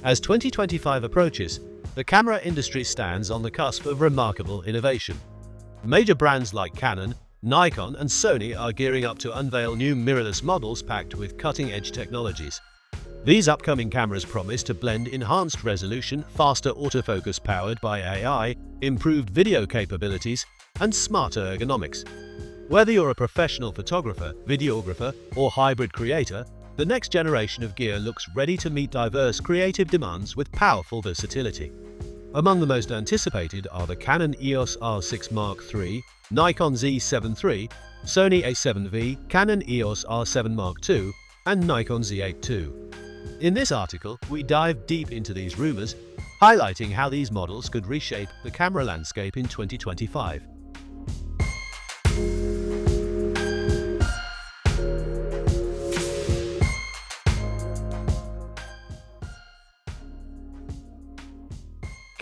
As 2025 approaches, the camera industry stands on the cusp of remarkable innovation. Major brands like Canon, Nikon, and Sony are gearing up to unveil new mirrorless models packed with cutting-edge technologies. These upcoming cameras promise to blend enhanced resolution, faster autofocus powered by AI, improved video capabilities, and smarter ergonomics. Whether you're a professional photographer, videographer, or hybrid creator, the next generation of gear looks ready to meet diverse creative demands with powerful versatility. Among the most anticipated are the Canon EOS R6 Mark III, Nikon Z7 III, Sony A7V, Canon EOS R7 Mark II, and Nikon Z8 II. In this article, we dive deep into these rumors, highlighting how these models could reshape the camera landscape in 2025.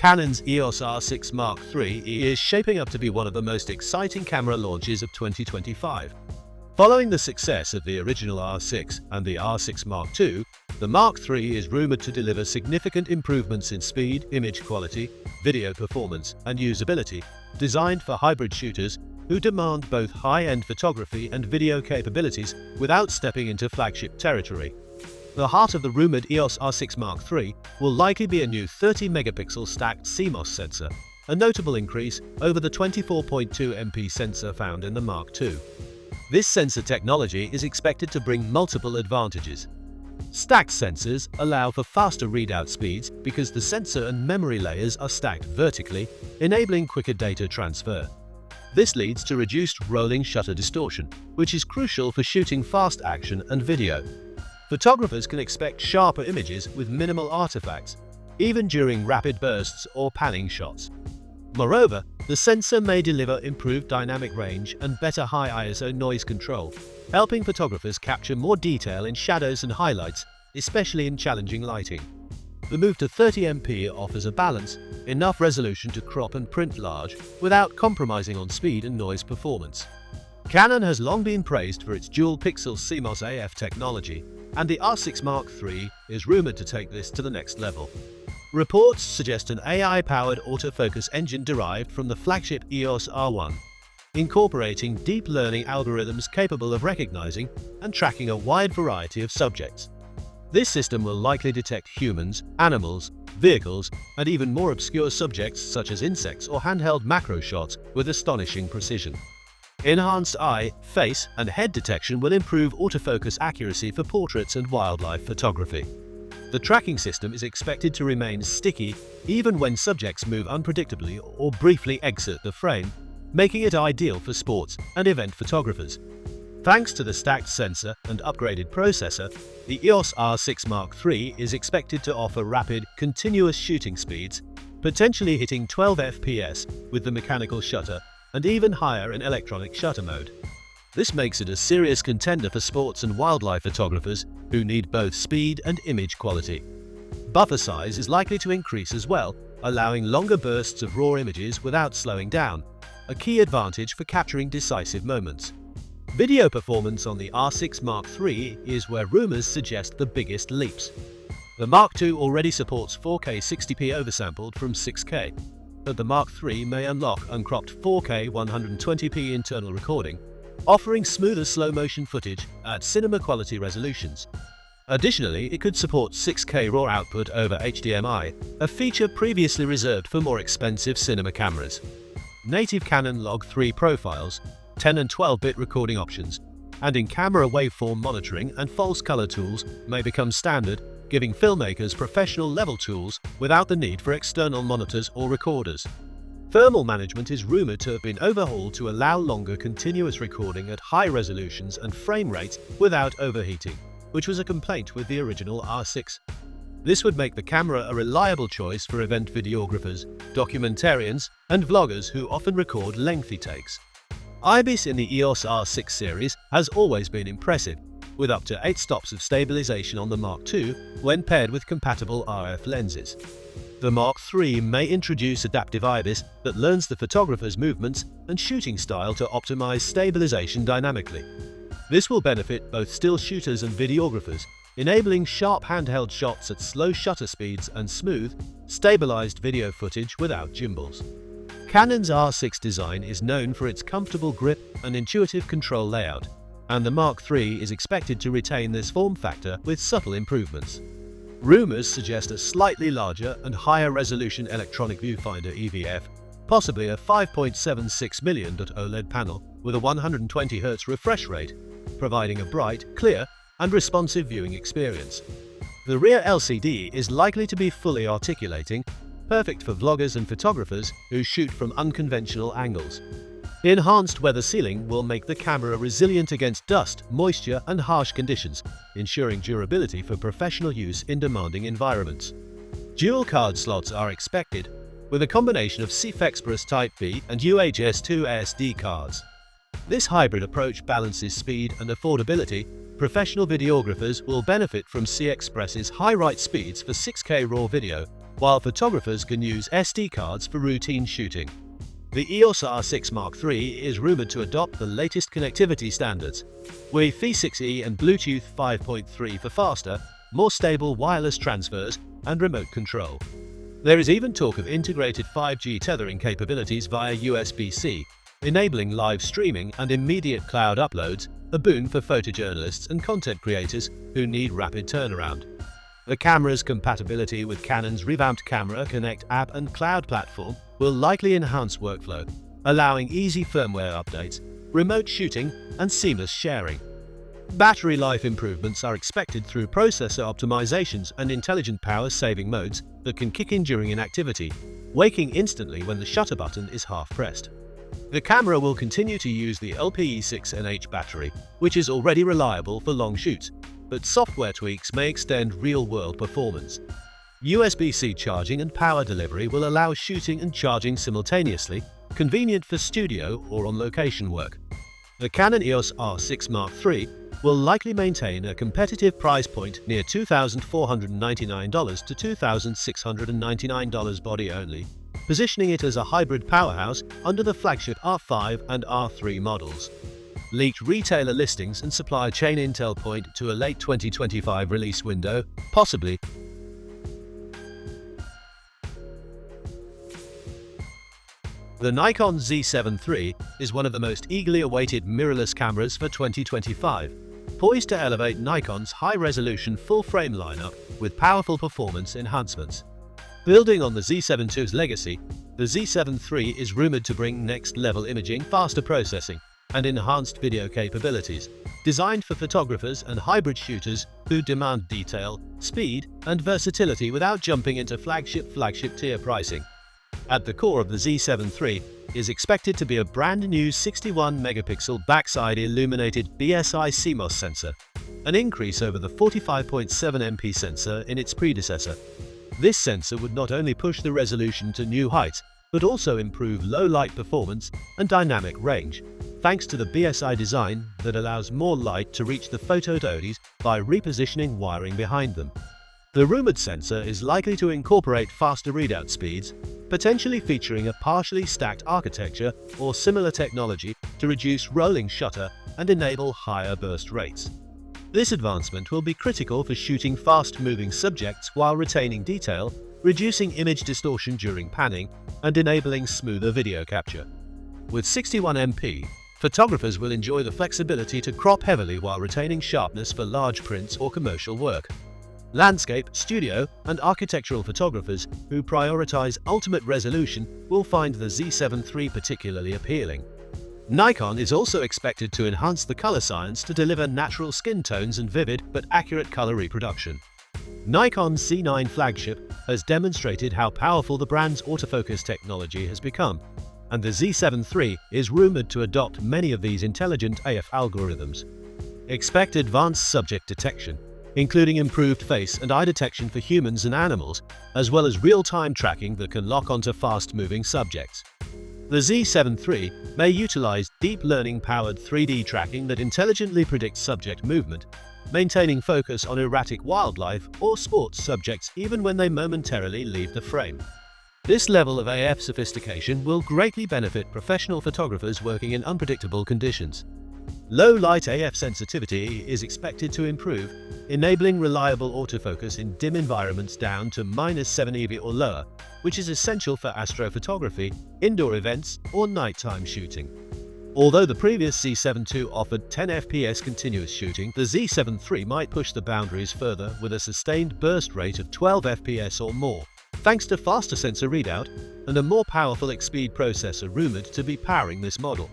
Canon's EOS R6 Mark III is shaping up to be one of the most exciting camera launches of 2025. Following the success of the original R6 and the R6 Mark II, the Mark III is rumored to deliver significant improvements in speed, image quality, video performance, and usability, designed for hybrid shooters who demand both high-end photography and video capabilities without stepping into flagship territory. The heart of the rumored EOS R6 Mark III will likely be a new 30-megapixel stacked CMOS sensor, a notable increase over the 24.2 MP sensor found in the Mark II. This sensor technology is expected to bring multiple advantages. Stacked sensors allow for faster readout speeds because the sensor and memory layers are stacked vertically, enabling quicker data transfer. This leads to reduced rolling shutter distortion, which is crucial for shooting fast action and video. Photographers can expect sharper images with minimal artifacts, even during rapid bursts or panning shots. Moreover, the sensor may deliver improved dynamic range and better high ISO noise control, helping photographers capture more detail in shadows and highlights, especially in challenging lighting. The move to 30 MP offers a balance, enough resolution to crop and print large without compromising on speed and noise performance. Canon has long been praised for its dual-pixel CMOS AF technology, and the R6 Mark III is rumored to take this to the next level. Reports suggest an AI-powered autofocus engine derived from the flagship EOS R1, incorporating deep learning algorithms capable of recognizing and tracking a wide variety of subjects. This system will likely detect humans, animals, vehicles, and even more obscure subjects such as insects or handheld macro shots with astonishing precision. Enhanced eye, face, and head detection will improve autofocus accuracy for portraits and wildlife photography. The tracking system is expected to remain sticky even when subjects move unpredictably or briefly exit the frame, making it ideal for sports and event photographers. Thanks to the stacked sensor and upgraded processor, the EOS R6 Mark III is expected to offer rapid, continuous shooting speeds, potentially hitting 12 FPS with the mechanical shutter and even higher in electronic shutter mode. This makes it a serious contender for sports and wildlife photographers who need both speed and image quality. Buffer size is likely to increase as well, allowing longer bursts of raw images without slowing down, a key advantage for capturing decisive moments. Video performance on the R6 Mark III is where rumors suggest the biggest leaps. The Mark II already supports 4K 60p oversampled from 6K, but the Mark III may unlock uncropped 4K 120p internal recording, offering smoother slow-motion footage at cinema-quality resolutions. Additionally, it could support 6K RAW output over HDMI, a feature previously reserved for more expensive cinema cameras. Native Canon Log3 profiles, 10 and 12-bit recording options, and in-camera waveform monitoring and false color tools may become standard, giving filmmakers professional-level tools without the need for external monitors or recorders. Thermal management is rumored to have been overhauled to allow longer continuous recording at high resolutions and frame rates without overheating, which was a complaint with the original R6. This would make the camera a reliable choice for event videographers, documentarians, and vloggers who often record lengthy takes. IBIS in the EOS R6 series has always been impressive, with up to 8 stops of stabilization on the Mark II when paired with compatible RF lenses. The Mark III may introduce adaptive IBIS that learns the photographer's movements and shooting style to optimize stabilization dynamically. This will benefit both still shooters and videographers, enabling sharp handheld shots at slow shutter speeds and smooth, stabilized video footage without gimbals. Canon's R6 design is known for its comfortable grip and intuitive control layout, and the Mark III is expected to retain this form factor with subtle improvements. Rumors suggest a slightly larger and higher resolution electronic viewfinder EVF, possibly a 5.76 million OLED panel with a 120Hz refresh rate, providing a bright, clear, and responsive viewing experience. The rear LCD is likely to be fully articulating, perfect for vloggers and photographers who shoot from unconventional angles. Enhanced weather sealing will make the camera resilient against dust, moisture, and harsh conditions, ensuring durability for professional use in demanding environments. Dual card slots are expected, with a combination of CF Type B and UHS-2 SD cards. This hybrid approach balances speed and affordability. Professional videographers will benefit from C-Express's high write speeds for 6K RAW video, while photographers can use SD cards for routine shooting. The EOS R6 Mark III is rumored to adopt the latest connectivity standards, Wi-Fi 6E and Bluetooth 5.3 for faster, more stable wireless transfers and remote control. There is even talk of integrated 5G tethering capabilities via USB-C, enabling live streaming and immediate cloud uploads, a boon for photojournalists and content creators who need rapid turnaround. The camera's compatibility with Canon's revamped Camera Connect app and cloud platform will likely enhance workflow, allowing easy firmware updates, remote shooting, and seamless sharing. Battery life improvements are expected through processor optimizations and intelligent power-saving modes that can kick in during inactivity, waking instantly when the shutter button is half pressed. The camera will continue to use the LPE6NH battery, which is already reliable for long shoots, but software tweaks may extend real-world performance. USB-C charging and power delivery will allow shooting and charging simultaneously, convenient for studio or on-location work. The Canon EOS R6 Mark III will likely maintain a competitive price point near $2,499 to $2,699 body only, positioning it as a hybrid powerhouse under the flagship R5 and R3 models. Leaked retailer listings and supply chain intel point to a late 2025 release window, possibly. The Nikon Z7 III is one of the most eagerly awaited mirrorless cameras for 2025, poised to elevate Nikon's high-resolution full-frame lineup with powerful performance enhancements. Building on the Z7 II's legacy, the Z7 III is rumored to bring next-level imaging, faster processing, and enhanced video capabilities, designed for photographers and hybrid shooters who demand detail, speed, and versatility without jumping into flagship tier pricing. At the core of the Z7 III is expected to be a brand new 61-megapixel backside illuminated BSI CMOS sensor, an increase over the 45.7 MP sensor in its predecessor. This sensor would not only push the resolution to new heights, but also improve low-light performance and dynamic range, thanks to the BSI design that allows more light to reach the photodiodes by repositioning wiring behind them. The rumored sensor is likely to incorporate faster readout speeds, potentially featuring a partially stacked architecture or similar technology to reduce rolling shutter and enable higher burst rates. This advancement will be critical for shooting fast-moving subjects while retaining detail, reducing image distortion during panning, and enabling smoother video capture. With 61 MP, photographers will enjoy the flexibility to crop heavily while retaining sharpness for large prints or commercial work. Landscape, studio, and architectural photographers who prioritize ultimate resolution will find the Z7 III particularly appealing. Nikon is also expected to enhance the color science to deliver natural skin tones and vivid but accurate color reproduction. Nikon's C9 flagship has demonstrated how powerful the brand's autofocus technology has become, and the Z7 III is rumored to adopt many of these intelligent AF algorithms. Expect advanced subject detection, including improved face and eye detection for humans and animals, as well as real-time tracking that can lock onto fast-moving subjects. The Z7 III may utilize deep learning-powered 3D tracking that intelligently predicts subject movement, maintaining focus on erratic wildlife or sports subjects even when they momentarily leave the frame. This level of AF sophistication will greatly benefit professional photographers working in unpredictable conditions. Low light AF sensitivity is expected to improve, enabling reliable autofocus in dim environments down to -7 EV or lower, which is essential for astrophotography, indoor events, or nighttime shooting. Although the previous Z7 II offered 10 FPS continuous shooting, the Z7 III might push the boundaries further with a sustained burst rate of 12 FPS or more, thanks to faster sensor readout and a more powerful X-Speed processor rumored to be powering this model.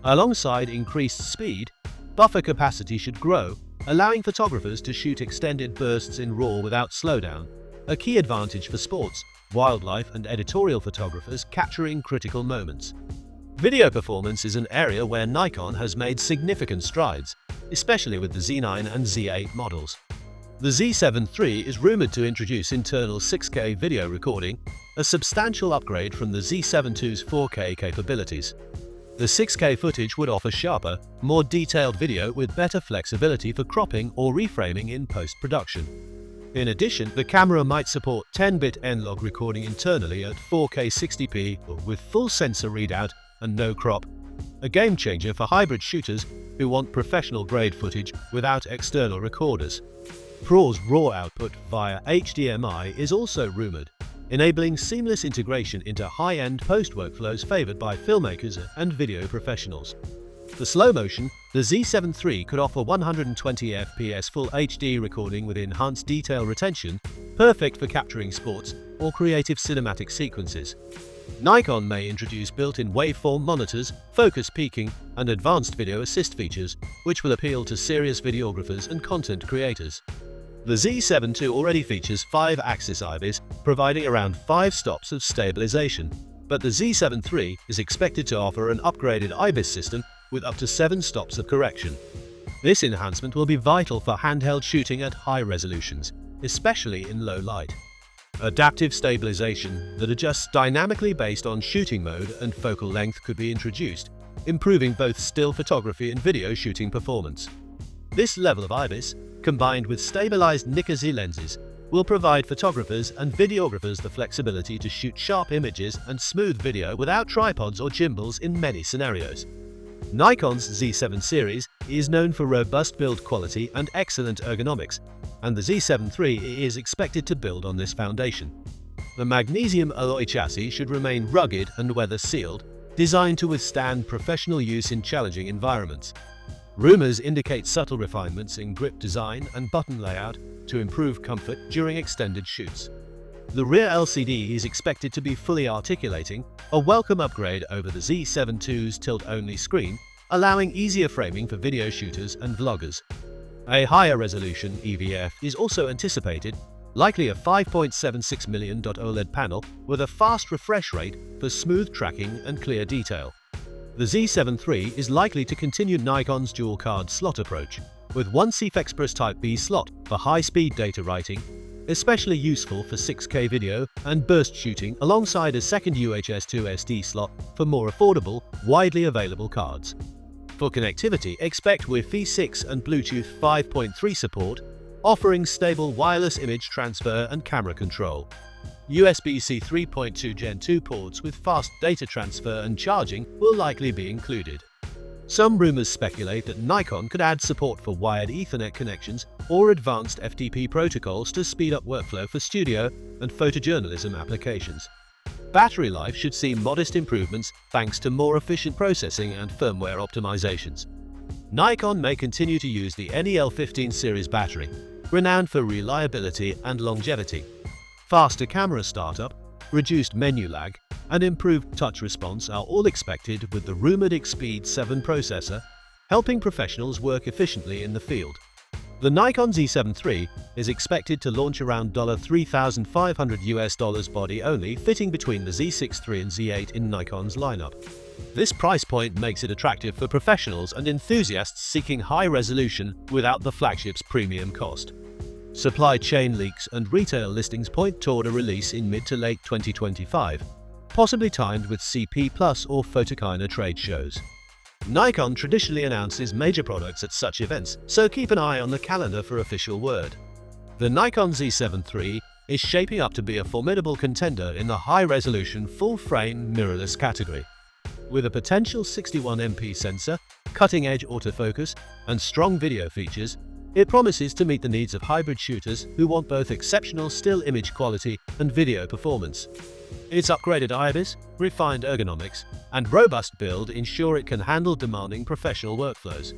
Alongside increased speed, buffer capacity should grow, allowing photographers to shoot extended bursts in RAW without slowdown, a key advantage for sports, wildlife, and editorial photographers capturing critical moments. Video performance is an area where Nikon has made significant strides, especially with the Z9 and Z8 models. The Z7 III is rumored to introduce internal 6K video recording, a substantial upgrade from the Z7 II's 4K capabilities. The 6K footage would offer sharper, more detailed video with better flexibility for cropping or reframing in post-production. In addition, the camera might support 10-bit N-Log recording internally at 4K 60p with full sensor readout and no crop, a game-changer for hybrid shooters who want professional-grade footage without external recorders. PRAW's RAW output via HDMI is also rumored, enabling seamless integration into high-end post-workflows favored by filmmakers and video professionals. For slow motion, the Z7 III could offer 120 FPS Full HD recording with enhanced detail retention, perfect for capturing sports or creative cinematic sequences. Nikon may introduce built-in waveform monitors, focus peaking, and advanced video assist features, which will appeal to serious videographers and content creators. The Z7 II already features 5-axis IBIS, providing around 5 stops of stabilization, but the Z7 III is expected to offer an upgraded IBIS system with up to 7 stops of correction. This enhancement will be vital for handheld shooting at high resolutions, especially in low light. Adaptive stabilization that adjusts dynamically based on shooting mode and focal length could be introduced, improving both still photography and video shooting performance. This level of IBIS, combined with stabilized Nikon Z lenses, will provide photographers and videographers the flexibility to shoot sharp images and smooth video without tripods or gimbals in many scenarios. Nikon's Z7 series is known for robust build quality and excellent ergonomics, and the Z7 III is expected to build on this foundation. The magnesium alloy chassis should remain rugged and weather-sealed, designed to withstand professional use in challenging environments. Rumors indicate subtle refinements in grip design and button layout to improve comfort during extended shoots. The rear LCD is expected to be fully articulating, a welcome upgrade over the Z7 II's tilt-only screen, allowing easier framing for video shooters and vloggers. A higher resolution EVF is also anticipated, likely a 5.76 million OLED panel with a fast refresh rate for smooth tracking and clear detail. The Z7 III is likely to continue Nikon's dual-card slot approach, with one CFexpress Type B slot for high-speed data writing, especially useful for 6K video and burst shooting, alongside a second UHS-2 SD slot for more affordable, widely available cards. For connectivity, expect Wi-Fi 6 and Bluetooth 5.3 support, offering stable wireless image transfer and camera control. USB-C 3.2 Gen 2 ports with fast data transfer and charging will likely be included. Some rumors speculate that Nikon could add support for wired Ethernet connections or advanced FTP protocols to speed up workflow for studio and photojournalism applications. Battery life should see modest improvements thanks to more efficient processing and firmware optimizations. Nikon may continue to use the NEL15 series battery, renowned for reliability and longevity. Faster camera startup, reduced menu lag, and improved touch response are all expected with the rumored X-Speed 7 processor, helping professionals work efficiently in the field. The Nikon Z7 III is expected to launch around $3,500 body only, fitting between the Z6 III and Z8 in Nikon's lineup. This price point makes it attractive for professionals and enthusiasts seeking high resolution without the flagship's premium cost. Supply chain leaks and retail listings point toward a release in mid to late 2025, possibly timed with CP Plus or Photokina trade shows. Nikon traditionally announces major products at such events, so keep an eye on the calendar for official word. The Nikon Z7 III is shaping up to be a formidable contender in the high-resolution full-frame mirrorless category. With a potential 61MP sensor, cutting-edge autofocus, and strong video features, it promises to meet the needs of hybrid shooters who want both exceptional still image quality and video performance. Its upgraded IBIS, refined ergonomics, and robust build ensure it can handle demanding professional workflows.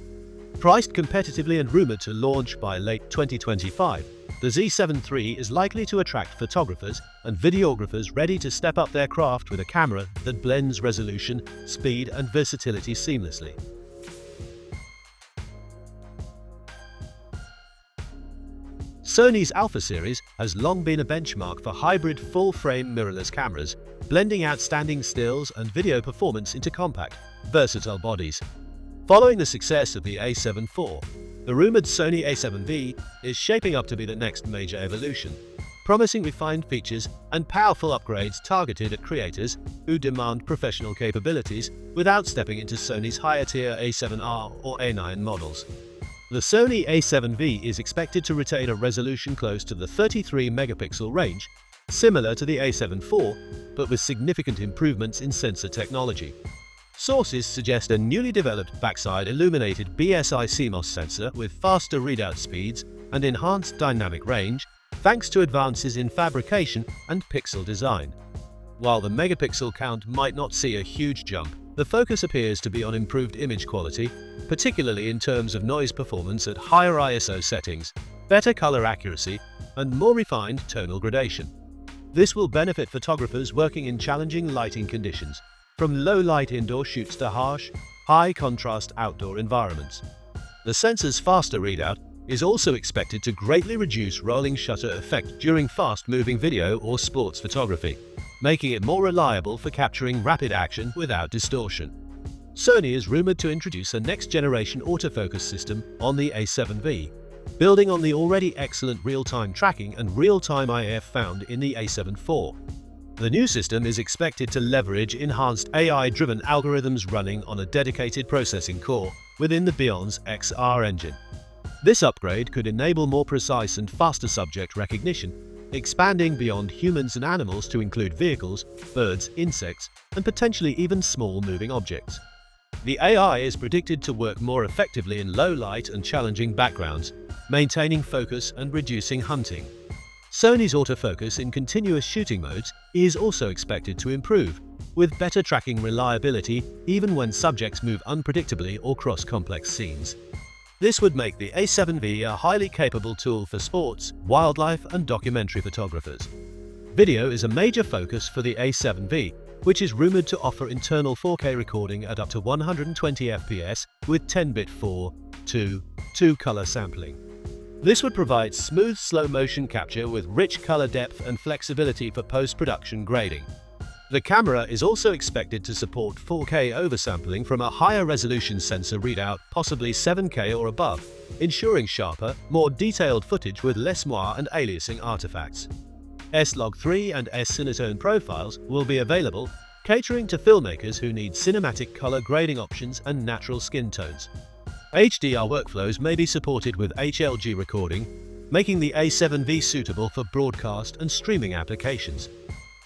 Priced competitively and rumored to launch by late 2025, the Z7 III is likely to attract photographers and videographers ready to step up their craft with a camera that blends resolution, speed, and versatility seamlessly. Sony's Alpha series has long been a benchmark for hybrid full-frame mirrorless cameras, blending outstanding stills and video performance into compact, versatile bodies. Following the success of the A7 IV, the rumored Sony A7V is shaping up to be the next major evolution, promising refined features and powerful upgrades targeted at creators who demand professional capabilities without stepping into Sony's higher-tier A7R or A9 models. The Sony A7V is expected to retain a resolution close to the 33-megapixel range, similar to the A7 IV, but with significant improvements in sensor technology. Sources suggest a newly developed backside illuminated BSI CMOS sensor with faster readout speeds and enhanced dynamic range, thanks to advances in fabrication and pixel design. While the megapixel count might not see a huge jump, the focus appears to be on improved image quality, particularly in terms of noise performance at higher ISO settings, better color accuracy, and more refined tonal gradation. This will benefit photographers working in challenging lighting conditions, from low-light indoor shoots to harsh, high-contrast outdoor environments. The sensor's faster readout is also expected to greatly reduce rolling shutter effect during fast-moving video or sports photography, making it more reliable for capturing rapid action without distortion. Sony is rumored to introduce a next-generation autofocus system on the A7V, building on the already excellent real-time tracking and real-time IF found in the A7 IV. The new system is expected to leverage enhanced AI-driven algorithms running on a dedicated processing core within the Beyond's XR engine. This upgrade could enable more precise and faster subject recognition, expanding beyond humans and animals to include vehicles, birds, insects, and potentially even small moving objects. The AI is predicted to work more effectively in low light and challenging backgrounds, maintaining focus and reducing hunting. Sony's autofocus in continuous shooting modes is also expected to improve, with better tracking reliability even when subjects move unpredictably or cross complex scenes. This would make the A7V a highly capable tool for sports, wildlife, and documentary photographers. Video is a major focus for the A7V, which is rumored to offer internal 4K recording at up to 120 FPS with 10-bit 4:2 color sampling. This would provide smooth slow-motion capture with rich color depth and flexibility for post-production grading. The camera is also expected to support 4K oversampling from a higher resolution sensor readout, possibly 7K or above, ensuring sharper, more detailed footage with less moire and aliasing artifacts. S-Log3 and S-Cinetone profiles will be available, catering to filmmakers who need cinematic color grading options and natural skin tones. HDR workflows may be supported with HLG recording, making the A7V suitable for broadcast and streaming applications.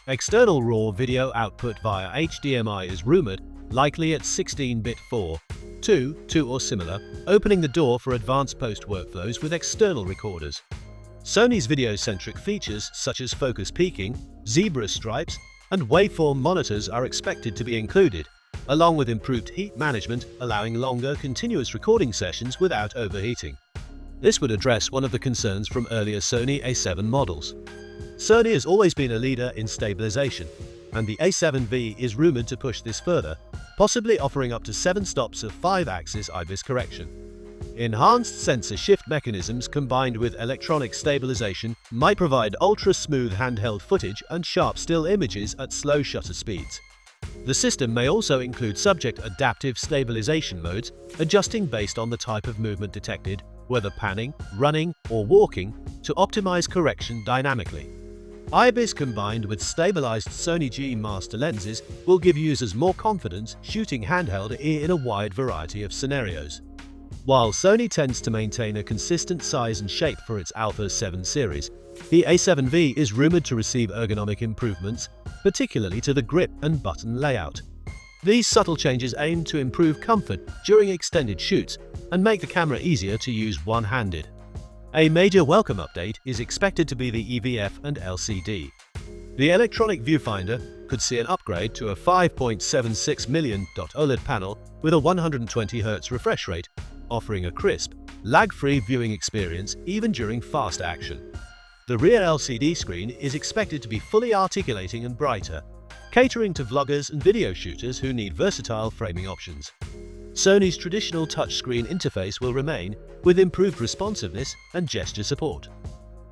External RAW video output via HDMI is rumored, likely at 16-bit 4:2 or similar, opening the door for advanced post workflows with external recorders. Sony's video-centric features such as focus peaking, zebra stripes, and waveform monitors are expected to be included, along with improved heat management, allowing longer, continuous recording sessions without overheating. This would address one of the concerns from earlier Sony A7 models. Sony has always been a leader in stabilization, and the A7V is rumored to push this further, possibly offering up to 7 stops of 5-axis IBIS correction. Enhanced sensor shift mechanisms combined with electronic stabilization might provide ultra-smooth handheld footage and sharp still images at slow shutter speeds. The system may also include subject adaptive stabilization modes, adjusting based on the type of movement detected, whether panning, running, or walking, to optimize correction dynamically. IBIS combined with stabilized Sony G master lenses will give users more confidence shooting handheld in a wide variety of scenarios. While Sony tends to maintain a consistent size and shape for its Alpha 7 series, the A7V is rumored to receive ergonomic improvements, particularly to the grip and button layout. These subtle changes aim to improve comfort during extended shoots and make the camera easier to use one-handed. A major welcome update is expected to be the EVF and LCD. The electronic viewfinder could see an upgrade to a 5.76 million OLED panel with a 120Hz refresh rate, offering a crisp, lag-free viewing experience even during fast action. The rear LCD screen is expected to be fully articulating and brighter, catering to vloggers and video shooters who need versatile framing options. Sony's traditional touchscreen interface will remain, with improved responsiveness and gesture support.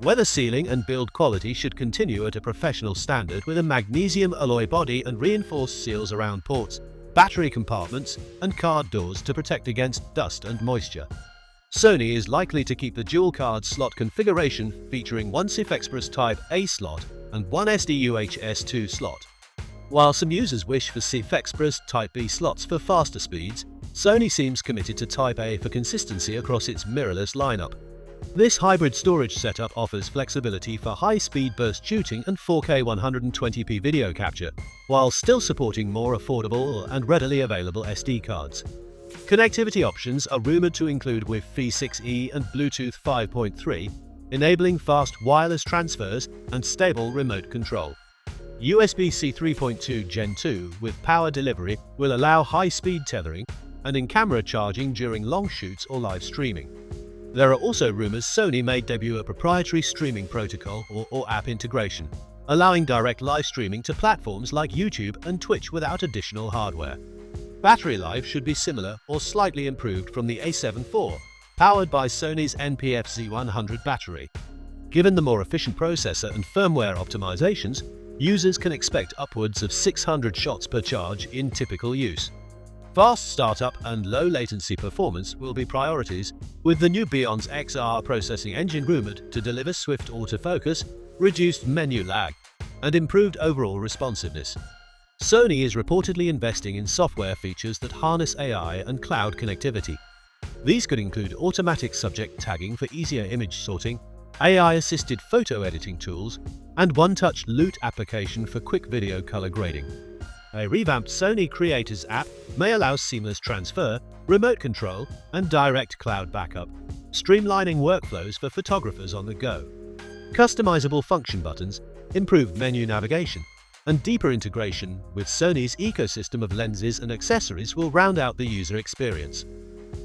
Weather sealing and build quality should continue at a professional standard with a magnesium alloy body and reinforced seals around ports, battery compartments, and card doors to protect against dust and moisture. Sony is likely to keep the dual card slot configuration featuring one CIF Express Type A slot and one SDUHS2 slot. While some users wish for CIF Express Type B slots for faster speeds, Sony seems committed to Type A for consistency across its mirrorless lineup. This hybrid storage setup offers flexibility for high-speed burst shooting and 4K 120p video capture, while still supporting more affordable and readily available SD cards. Connectivity options are rumored to include Wi-Fi 6E and Bluetooth 5.3, enabling fast wireless transfers and stable remote control. USB-C 3.2 Gen 2 with power delivery will allow high-speed tethering and in-camera charging during long shoots or live streaming. There are also rumors Sony may debut a proprietary streaming protocol or app integration, allowing direct live streaming to platforms like YouTube and Twitch without additional hardware. Battery life should be similar or slightly improved from the A7 IV, powered by Sony's NP-FZ100 battery. Given the more efficient processor and firmware optimizations, users can expect upwards of 600 shots per charge in typical use. Fast startup and low latency performance will be priorities, with the new Beyond's XR processing engine rumored to deliver swift autofocus, reduced menu lag, and improved overall responsiveness. Sony is reportedly investing in software features that harness AI and cloud connectivity. These could include automatic subject tagging for easier image sorting, AI-assisted photo editing tools, and one-touch loot application for quick video color grading. A revamped Sony Creators app may allow seamless transfer, remote control, and direct cloud backup, streamlining workflows for photographers on the go. Customizable function buttons, improved menu navigation, and deeper integration with Sony's ecosystem of lenses and accessories will round out the user experience.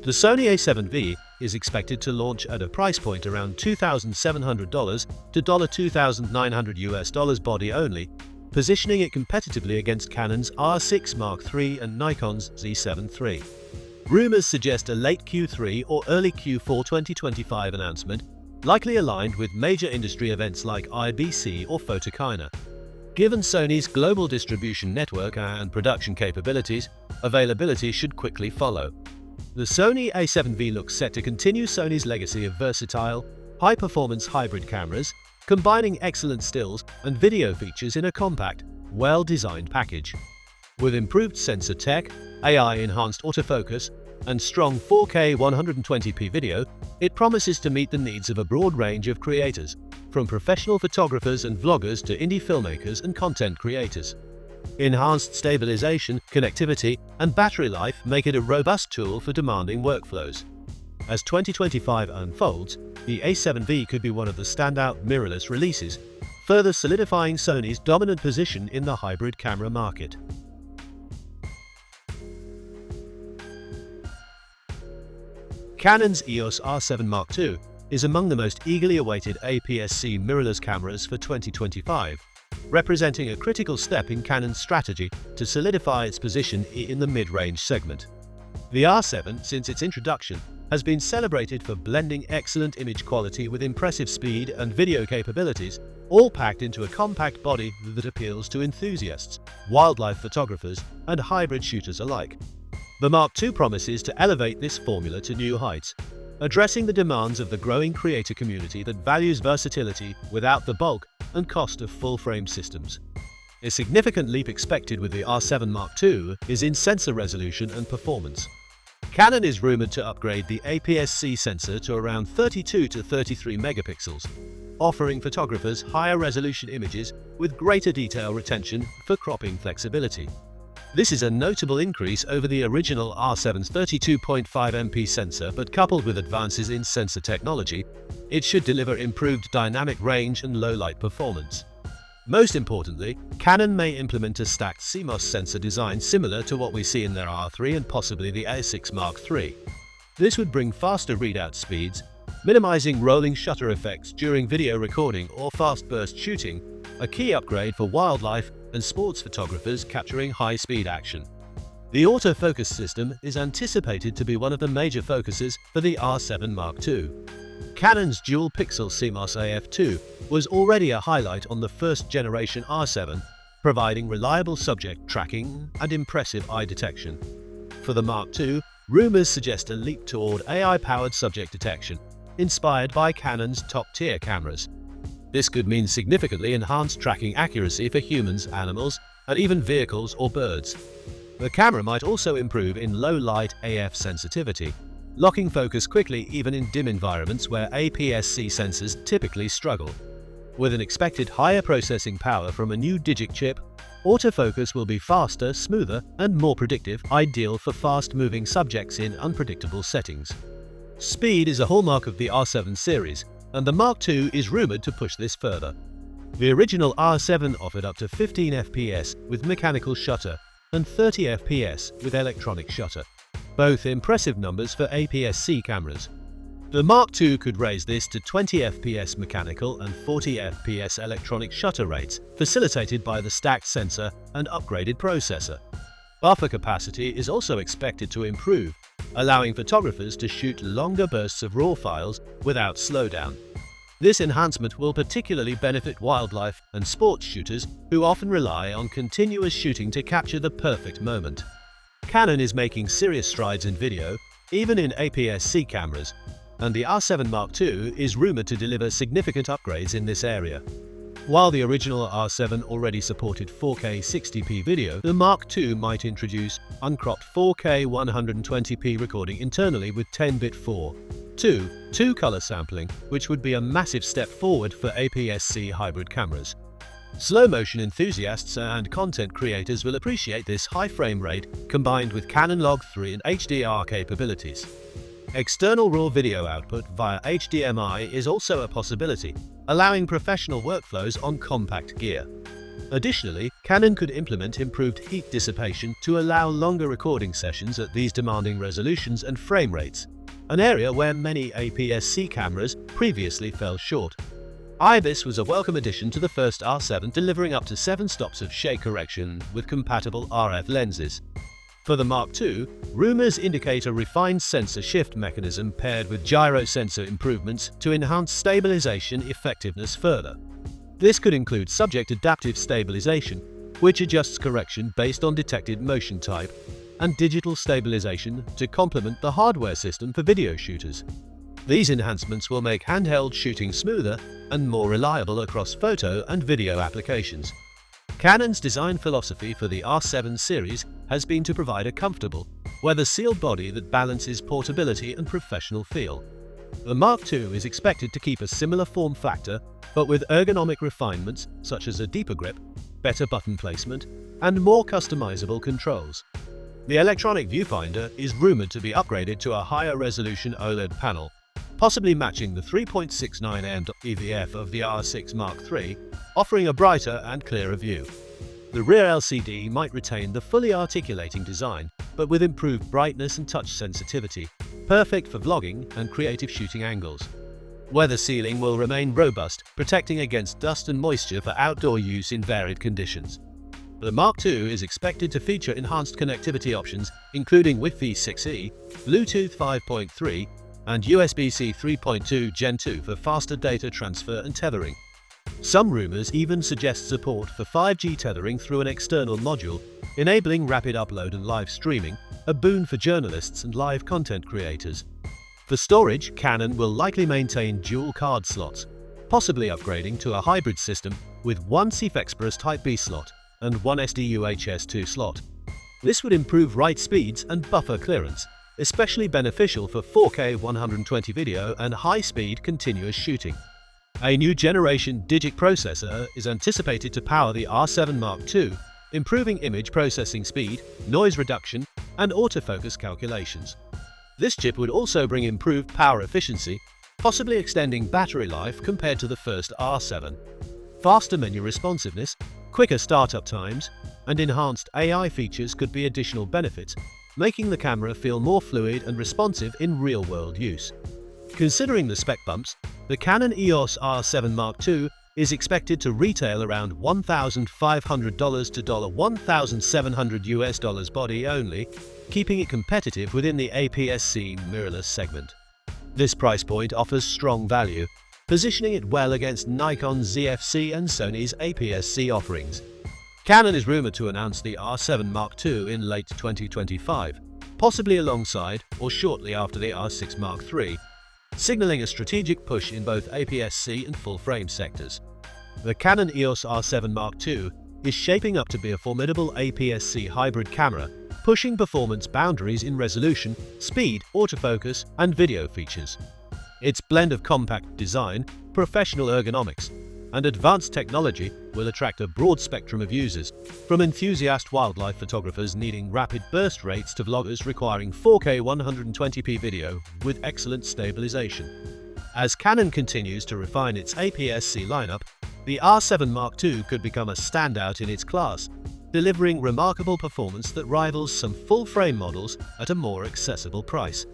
The Sony A7V is expected to launch at a price point around $2,700 to $2,900 body only, positioning it competitively against Canon's R6 Mark III and Nikon's Z7 III. Rumors suggest a late Q3 or early Q4 2025 announcement, likely aligned with major industry events like IBC or Photokina. Given Sony's global distribution network and production capabilities, availability should quickly follow. The Sony A7V looks set to continue Sony's legacy of versatile, high-performance hybrid cameras, combining excellent stills and video features in a compact, well-designed package. With improved sensor tech, AI-enhanced autofocus, and strong 4K 120p video, it promises to meet the needs of a broad range of creators, from professional photographers and vloggers to indie filmmakers and content creators. Enhanced stabilization, connectivity, and battery life make it a robust tool for demanding workflows. As 2025 unfolds, the A7V could be one of the standout mirrorless releases, further solidifying Sony's dominant position in the hybrid camera market. Canon's EOS R7 Mark II is among the most eagerly awaited APS-C mirrorless cameras for 2025, representing a critical step in Canon's strategy to solidify its position in the mid-range segment. The R7, since its introduction, has been celebrated for blending excellent image quality with impressive speed and video capabilities, all packed into a compact body that appeals to enthusiasts, wildlife photographers, and hybrid shooters alike. The Mark II promises to elevate this formula to new heights, addressing the demands of the growing creator community that values versatility without the bulk and cost of full-frame systems. A significant leap expected with the R7 Mark II is in sensor resolution and performance. Canon is rumored to upgrade the APS-C sensor to around 32 to 33 megapixels, offering photographers higher resolution images with greater detail retention for cropping flexibility. This is a notable increase over the original R7's 32.5 MP sensor, but coupled with advances in sensor technology, it should deliver improved dynamic range and low-light performance. Most importantly, Canon may implement a stacked CMOS sensor design similar to what we see in their R3 and possibly the A7 Mark III. This would bring faster readout speeds, minimizing rolling shutter effects during video recording or fast burst shooting, a key upgrade for wildlife and sports photographers capturing high-speed action. The autofocus system is anticipated to be one of the major focuses for the R7 Mark II. Canon's dual-pixel CMOS AF2 was already a highlight on the first-generation R7, providing reliable subject tracking and impressive eye detection. For the Mark II, rumors suggest a leap toward AI-powered subject detection, inspired by Canon's top-tier cameras. This could mean significantly enhanced tracking accuracy for humans, animals, and even vehicles or birds. The camera might also improve in low-light AF sensitivity, locking focus quickly even in dim environments where APS-C sensors typically struggle. With an expected higher processing power from a new digic chip, autofocus will be faster, smoother, and more predictive, ideal for fast-moving subjects in unpredictable settings. Speed is a hallmark of the R7 series, and the Mark II is rumored to push this further. The original R7 offered up to 15 FPS with mechanical shutter and 30 FPS with electronic shutter, both impressive numbers for APS-C cameras. The Mark II could raise this to 20 FPS mechanical and 40 FPS electronic shutter rates, facilitated by the stacked sensor and upgraded processor. Buffer capacity is also expected to improve, allowing photographers to shoot longer bursts of RAW files without slowdown. This enhancement will particularly benefit wildlife and sports shooters who often rely on continuous shooting to capture the perfect moment. Canon is making serious strides in video, even in APS-C cameras, and the R7 Mark II is rumored to deliver significant upgrades in this area. While the original R7 already supported 4K 60p video, the Mark II might introduce uncropped 4K 120p recording internally with 10-bit 4:2 color sampling, which would be a massive step forward for APS-C hybrid cameras. Slow-motion enthusiasts and content creators will appreciate this high frame rate combined with Canon Log3 and HDR capabilities. External RAW video output via HDMI is also a possibility, allowing professional workflows on compact gear. Additionally, Canon could implement improved heat dissipation to allow longer recording sessions at these demanding resolutions and frame rates, an area where many APS-C cameras previously fell short. IBIS was a welcome addition to the first R7, delivering up to 7 stops of shake correction with compatible RF lenses. For the Mark II, rumors indicate a refined sensor shift mechanism paired with gyro sensor improvements to enhance stabilization effectiveness further. This could include subject adaptive stabilization, which adjusts correction based on detected motion type, and digital stabilization to complement the hardware system for video shooters. These enhancements will make handheld shooting smoother and more reliable across photo and video applications. Canon's design philosophy for the R7 series has been to provide a comfortable, weather-sealed body that balances portability and professional feel. The Mark II is expected to keep a similar form factor, but with ergonomic refinements such as a deeper grip, better button placement, and more customizable controls. The electronic viewfinder is rumored to be upgraded to a higher resolution OLED panel, possibly matching the 3.69mm EVF of the R6 Mark III, offering a brighter and clearer view. The rear LCD might retain the fully articulating design, but with improved brightness and touch sensitivity, perfect for vlogging and creative shooting angles. Weather sealing will remain robust, protecting against dust and moisture for outdoor use in varied conditions. The Mark II is expected to feature enhanced connectivity options, including Wi-Fi 6E, Bluetooth 5.3, and USB-C 3.2 Gen 2 for faster data transfer and tethering. Some rumors even suggest support for 5G tethering through an external module, enabling rapid upload and live streaming, a boon for journalists and live content creators. For storage, Canon will likely maintain dual card slots, possibly upgrading to a hybrid system with one CFexpress Type B slot and one SDUHS2 slot. This would improve write speeds and buffer clearance, especially beneficial for 4K 120 video and high-speed continuous shooting. A new generation digic processor is anticipated to power the R7 Mark II, improving image processing speed, noise reduction, and autofocus calculations. This chip would also bring improved power efficiency, possibly extending battery life compared to the first R7. Faster menu responsiveness, quicker startup times, and enhanced AI features could be additional benefits, making the camera feel more fluid and responsive in real-world use. Considering the spec bumps, the Canon EOS R7 Mark II is expected to retail around $1,500 to $1,700 body only, keeping it competitive within the APS-C mirrorless segment. This price point offers strong value, positioning it well against Nikon's ZFC and Sony's APS-C offerings. Canon is rumored to announce the R7 Mark II in late 2025, possibly alongside or shortly after the R6 Mark III, signaling a strategic push in both APS-C and full-frame sectors. The Canon EOS R7 Mark II is shaping up to be a formidable APS-C hybrid camera, pushing performance boundaries in resolution, speed, autofocus, and video features. Its blend of compact design, professional ergonomics, and advanced technology will attract a broad spectrum of users, from enthusiast wildlife photographers needing rapid burst rates to vloggers requiring 4K 120p video with excellent stabilization. As Canon continues to refine its APS-C lineup, the R7 Mark II could become a standout in its class, delivering remarkable performance that rivals some full-frame models at a more accessible price.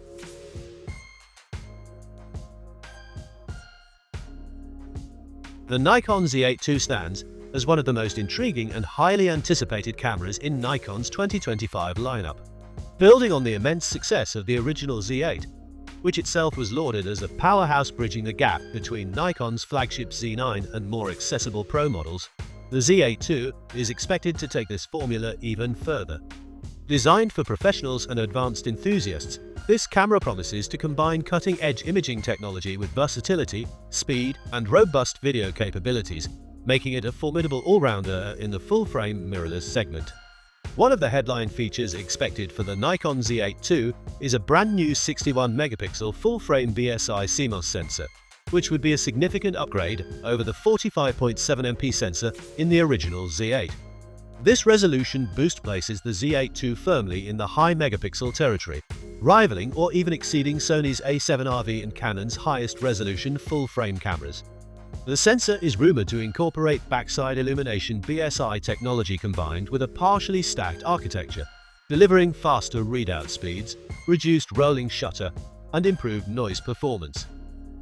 The Nikon Z8 II stands as one of the most intriguing and highly anticipated cameras in Nikon's 2025 lineup. Building on the immense success of the original Z8, which itself was lauded as a powerhouse bridging the gap between Nikon's flagship Z9 and more accessible Pro models, the Z8 II is expected to take this formula even further. Designed for professionals and advanced enthusiasts, this camera promises to combine cutting-edge imaging technology with versatility, speed, and robust video capabilities, making it a formidable all-rounder in the full-frame mirrorless segment. One of the headline features expected for the Nikon Z8 II is a brand new 61-megapixel full-frame BSI CMOS sensor, which would be a significant upgrade over the 45.7MP sensor in the original Z8. This resolution boost places the Z8 II firmly in the high megapixel territory, rivaling or even exceeding Sony's A7V and Canon's highest resolution full-frame cameras. The sensor is rumored to incorporate backside illumination BSI technology combined with a partially stacked architecture, delivering faster readout speeds, reduced rolling shutter, and improved noise performance.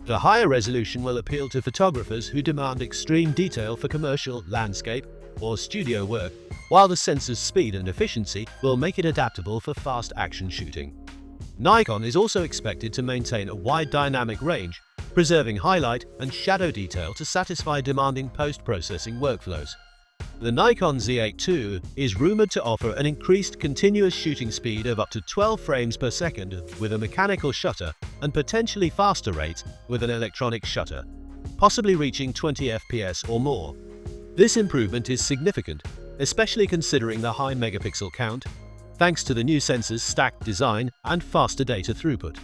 The higher resolution will appeal to photographers who demand extreme detail for commercial, landscape, or studio work, while the sensor's speed and efficiency will make it adaptable for fast action shooting. Nikon is also expected to maintain a wide dynamic range, preserving highlight and shadow detail to satisfy demanding post-processing workflows. The Nikon Z8 II is rumored to offer an increased continuous shooting speed of up to 12 frames per second with a mechanical shutter and potentially faster rates with an electronic shutter, possibly reaching 20 FPS or more. This improvement is significant, especially considering the high megapixel count, thanks to the new sensor's stacked design and faster data throughput.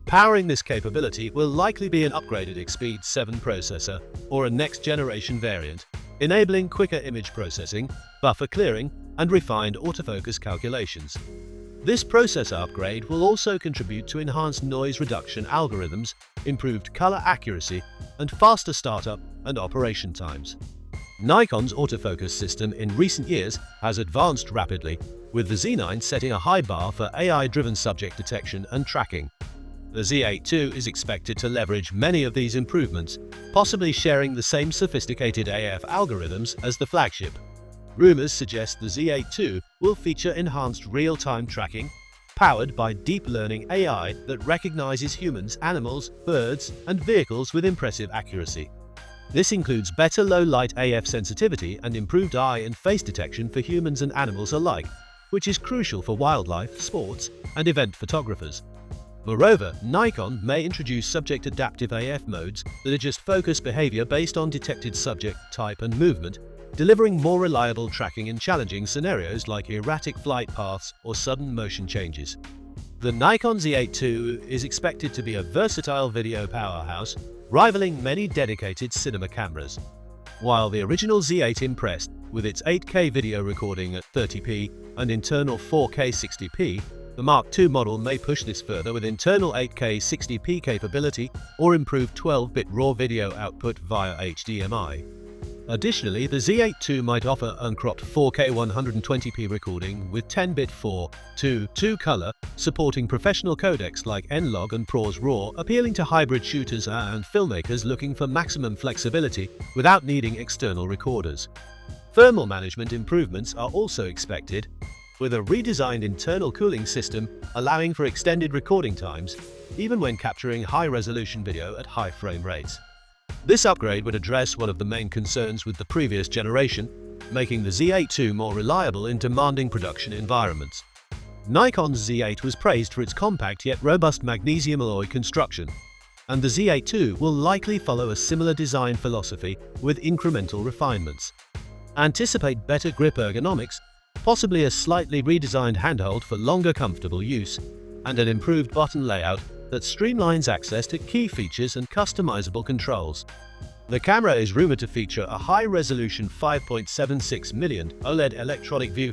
Powering this capability will likely be an upgraded Expeed 7 processor or a next-generation variant, enabling quicker image processing, buffer clearing, and refined autofocus calculations. This processor upgrade will also contribute to enhanced noise reduction algorithms, improved color accuracy, and faster startup and operation times. Nikon's autofocus system in recent years has advanced rapidly, with the Z9 setting a high bar for AI-driven subject detection and tracking. The Z8 II is expected to leverage many of these improvements, possibly sharing the same sophisticated AF algorithms as the flagship. Rumors suggest the Z8 II will feature enhanced real-time tracking, powered by deep learning AI that recognizes humans, animals, birds, and vehicles with impressive accuracy. This includes better low-light AF sensitivity and improved eye and face detection for humans and animals alike, which is crucial for wildlife, sports, and event photographers. Moreover, Nikon may introduce subject adaptive AF modes that adjust focus behavior based on detected subject type and movement, delivering more reliable tracking in challenging scenarios like erratic flight paths or sudden motion changes. The Nikon Z8 II is expected to be a versatile video powerhouse, rivaling many dedicated cinema cameras. While the original Z8 impressed With its 8K video recording at 30p and internal 4K 60p, the Mark II model may push this further with internal 8K 60p capability or improved 12-bit RAW video output via HDMI. Additionally, the Z8 II might offer uncropped 4K 120p recording with 10-bit 4:2 color, supporting professional codecs like N-Log and ProRes RAW, appealing to hybrid shooters and filmmakers looking for maximum flexibility without needing external recorders. Thermal management improvements are also expected, with a redesigned internal cooling system allowing for extended recording times, even when capturing high-resolution video at high frame rates. This upgrade would address one of the main concerns with the previous generation, making the Z8 II more reliable in demanding production environments. Nikon's Z8 was praised for its compact yet robust magnesium alloy construction, and the Z8 II will likely follow a similar design philosophy with incremental refinements. Anticipate better grip ergonomics, possibly a slightly redesigned handhold for longer comfortable use, and an improved button layout that streamlines access to key features and customizable controls. The camera is rumored to feature a high-resolution 5.76 million OLED electronic view